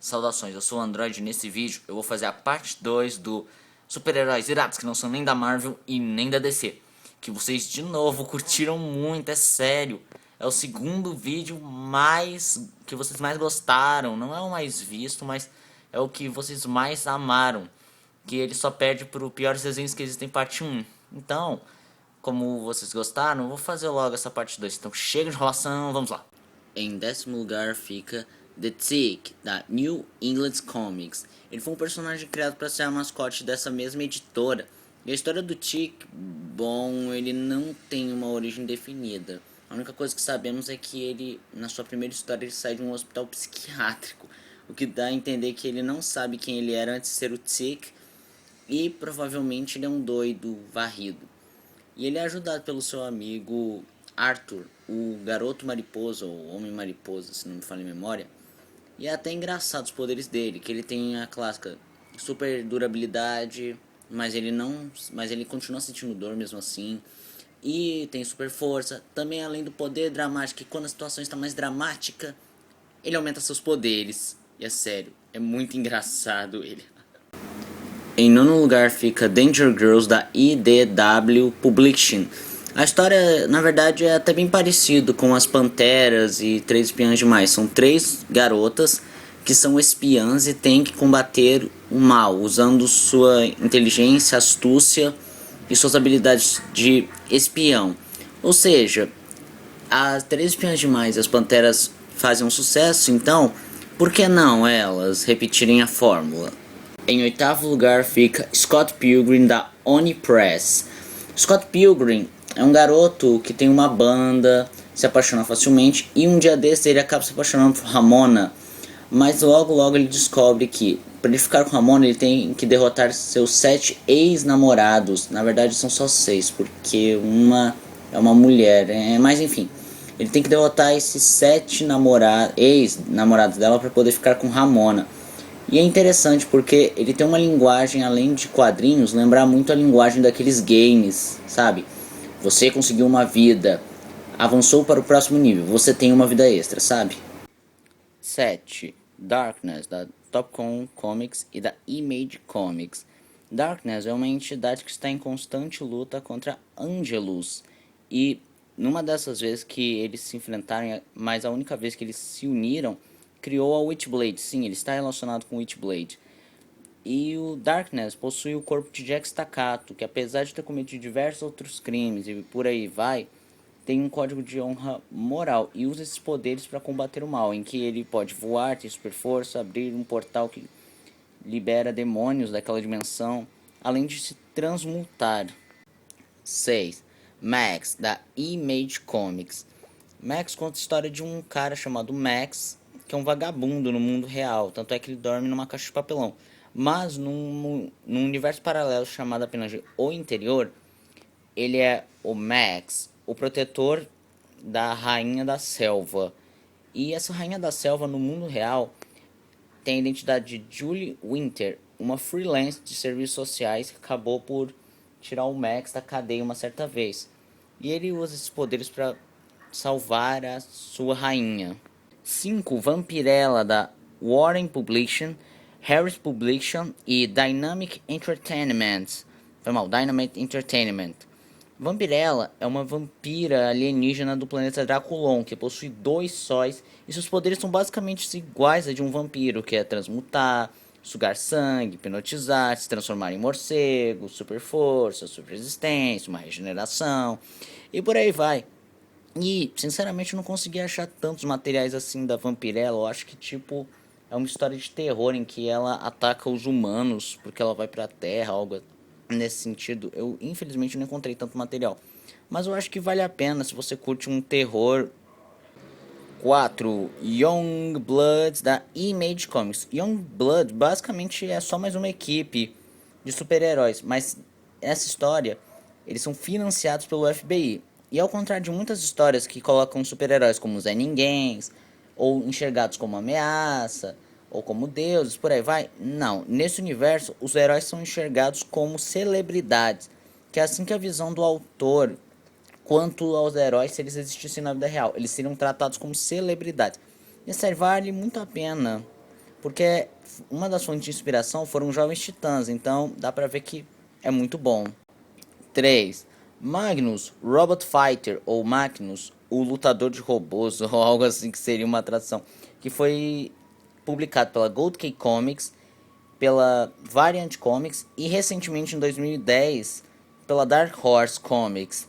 Saudações, eu sou o Android e nesse vídeo eu vou fazer a parte 2 do super-heróis irados que não são nem da Marvel e nem da DC. Que vocês de novo curtiram muito, é sério. É o segundo vídeo que vocês mais gostaram. Não é o mais visto, mas é o que vocês mais amaram. Que ele só perde pro Piores Desenhos que Existem parte 1. Então, como vocês gostaram, eu vou fazer logo essa parte 2. Então chega de enrolação, vamos lá. Em décimo lugar fica The Tick, da New England Comics. Ele foi um personagem criado para ser a mascote dessa mesma editora. E a história do Tick, bom, ele não tem uma origem definida. A única coisa que sabemos é que ele, na sua primeira história, ele sai de um hospital psiquiátrico. O que dá a entender que ele não sabe quem ele era antes de ser o Tick. E provavelmente ele é um doido varrido. E ele é ajudado pelo seu amigo Arthur, o garoto mariposa, ou homem mariposa, se não me falha a memória. E é até engraçado os poderes dele, que ele tem a clássica super durabilidade, mas ele continua sentindo dor mesmo assim. E tem super força, também além do poder dramático, que quando a situação está mais dramática, ele aumenta seus poderes. E é sério, é muito engraçado ele. Em nono lugar fica Danger Girls, da IDW Publishing. A história, na verdade, é até bem parecido com As Panteras e Três Espiãs Demais. São três garotas que são espiãs e têm que combater o mal, usando sua inteligência, astúcia e suas habilidades de espião. Ou seja, as Três Espiãs Demais e As Panteras fazem um sucesso, então, por que não elas repetirem a fórmula? Em oitavo lugar fica Scott Pilgrim, da Oni Press. Scott Pilgrim é um garoto que tem uma banda, se apaixona facilmente e um dia desses ele acaba se apaixonando por Ramona. Mas logo ele descobre que para ele ficar com Ramona ele tem que derrotar seus 7 ex-namorados. Na verdade são só 6, porque uma é uma mulher. Mas enfim, ele tem que derrotar esses 7 ex-namorados dela para poder ficar com Ramona. E é interessante porque ele tem uma linguagem, além de quadrinhos, lembrar muito a linguagem daqueles games, sabe? Você conseguiu uma vida, avançou para o próximo nível, você tem uma vida extra, sabe? 7. Darkness, da Topcon Comics e da Image Comics. Darkness é uma entidade que está em constante luta contra Angelus. E numa dessas vezes que eles se enfrentaram, mas a única vez que eles se uniram, criou a Witchblade. Sim, ele está relacionado com Witchblade. E o Darkness possui o corpo de Jack Staccato, que apesar de ter cometido diversos outros crimes e por aí vai, tem um código de honra moral e usa esses poderes para combater o mal, em que ele pode voar, ter super força, abrir um portal que libera demônios daquela dimensão, além de se transmutar. 6. Max, da Image Comics. Max conta a história de um cara chamado Max, que é um vagabundo no mundo real, tanto é que ele dorme numa caixa de papelão. Mas num universo paralelo chamado apenas de O Interior, ele é o Max, o protetor da Rainha da Selva. E essa Rainha da Selva no mundo real tem a identidade de Julie Winter, uma freelance de serviços sociais que acabou por tirar o Max da cadeia uma certa vez. E ele usa esses poderes para salvar a sua rainha. 5. Vampirella, da Warren Publishing, Harris Publishing e Dynamic Entertainment. Foi mal, Dynamic Entertainment. Vampirella é uma vampira alienígena do planeta Draculon, que possui 2 sóis e seus poderes são basicamente iguais a de um vampiro, que é transmutar, sugar sangue, hipnotizar, se transformar em morcego, super força, super resistência, uma regeneração e por aí vai. E, sinceramente, eu não consegui achar tantos materiais assim da Vampirella. Eu acho que, tipo, é uma história de terror em que ela ataca os humanos porque ela vai pra Terra, algo nesse sentido. Eu, infelizmente, não encontrei tanto material. Mas eu acho que vale a pena se você curte um terror. 4. Young Blood, da Image Comics. Young Blood, basicamente, é só mais uma equipe de super-heróis. Mas essa história, eles são financiados pelo FBI. E ao contrário de muitas histórias que colocam super-heróis como Zé Ninguéms, ou enxergados como ameaça, ou como deuses, por aí vai, não. Nesse universo, os heróis são enxergados como celebridades, que é assim que a visão do autor quanto aos heróis, se eles existissem na vida real, eles seriam tratados como celebridades. E a série vale muito a pena, porque uma das fontes de inspiração foram os Jovens Titãs, então dá pra ver que é muito bom. 3. Magnus, Robot Fighter, ou Magnus, o lutador de robôs, ou algo assim que seria uma tradução, que foi publicado pela Gold Key Comics, pela Variant Comics e recentemente em 2010 pela Dark Horse Comics.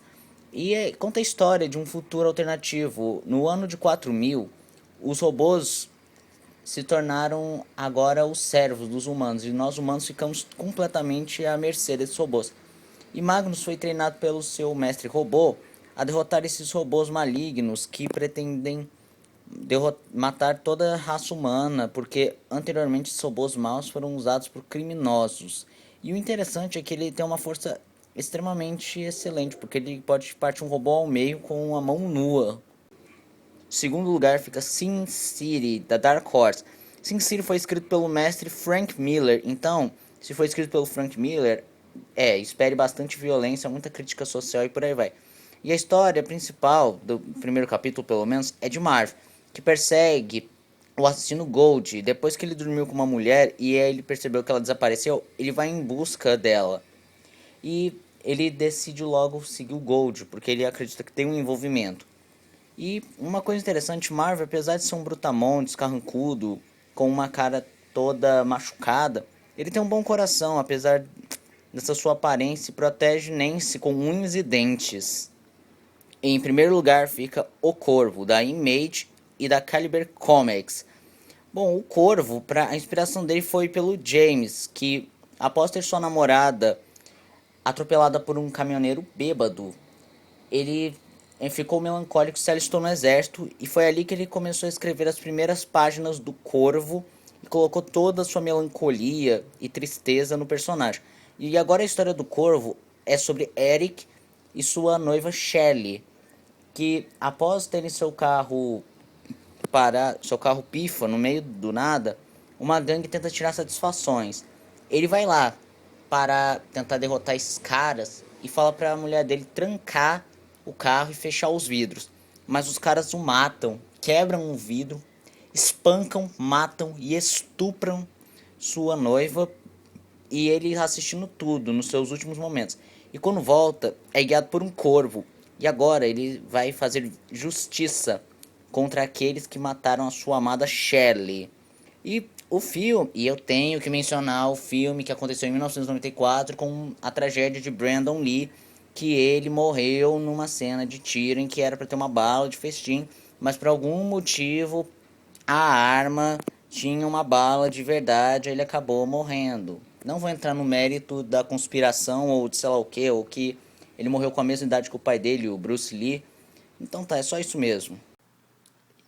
E conta a história de um futuro alternativo. No ano de 4000, os robôs se tornaram agora os servos dos humanos, e nós humanos ficamos completamente à mercê desses robôs. E Magnus foi treinado pelo seu mestre robô a derrotar esses robôs malignos que pretendem matar toda a raça humana, porque anteriormente esses robôs maus foram usados por criminosos. E o interessante é que ele tem uma força extremamente excelente, porque ele pode partir um robô ao meio com a mão nua. Segundo lugar fica Sin City, da Dark Horse. Sin City foi escrito pelo mestre Frank Miller, então, se foi escrito pelo Frank Miller, espere bastante violência, muita crítica social e por aí vai. E a história principal, do primeiro capítulo pelo menos, é de Marv, que persegue o assassino Gold. Depois que ele dormiu com uma mulher e ele percebeu que ela desapareceu, ele vai em busca dela. E ele decide logo seguir o Gold, porque ele acredita que tem um envolvimento. E uma coisa interessante, Marvel, apesar de ser um brutamontes, carrancudo, com uma cara toda machucada, ele tem um bom coração, apesar dessa sua aparência, e protege Nancy com unhas e dentes. Em primeiro lugar fica O Corvo, da Image e da Caliber Comics. Bom, o Corvo, a inspiração dele foi pelo James, que após ter sua namorada atropelada por um caminhoneiro bêbado, ele ficou melancólico, se alistou no exército e foi ali que ele começou a escrever as primeiras páginas do Corvo e colocou toda a sua melancolia e tristeza no personagem. E agora a história do Corvo é sobre Eric e sua noiva Shelley, que após terem seu carro pifa no meio do nada, uma gangue tenta tirar satisfações. Ele vai lá para tentar derrotar esses caras e fala para a mulher dele trancar o carro e fechar os vidros. Mas os caras o matam, quebram o vidro, espancam, matam e estupram sua noiva, e ele assistindo tudo nos seus últimos momentos. E quando volta, é guiado por um corvo. E agora ele vai fazer justiça contra aqueles que mataram a sua amada Shelley. E o filme, e eu tenho que mencionar o filme que aconteceu em 1994 com a tragédia de Brandon Lee, que ele morreu numa cena de tiro em que era para ter uma bala de festim, mas por algum motivo a arma tinha uma bala de verdade, ele acabou morrendo. Não vou entrar no mérito da conspiração ou de sei lá o que, ou que ele morreu com a mesma idade que o pai dele, o Bruce Lee. Então tá, é só isso mesmo.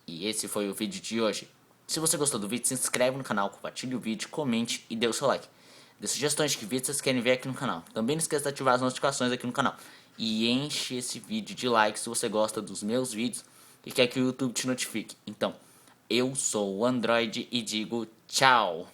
E esse foi o vídeo de hoje. Se você gostou do vídeo, se inscreve no canal, compartilhe o vídeo, comente e dê o seu like. Dê sugestões de que vídeos vocês querem ver aqui no canal. Também não esqueça de ativar as notificações aqui no canal. E enche esse vídeo de likes se você gosta dos meus vídeos e quer que o YouTube te notifique. Então, eu sou o Android e digo tchau!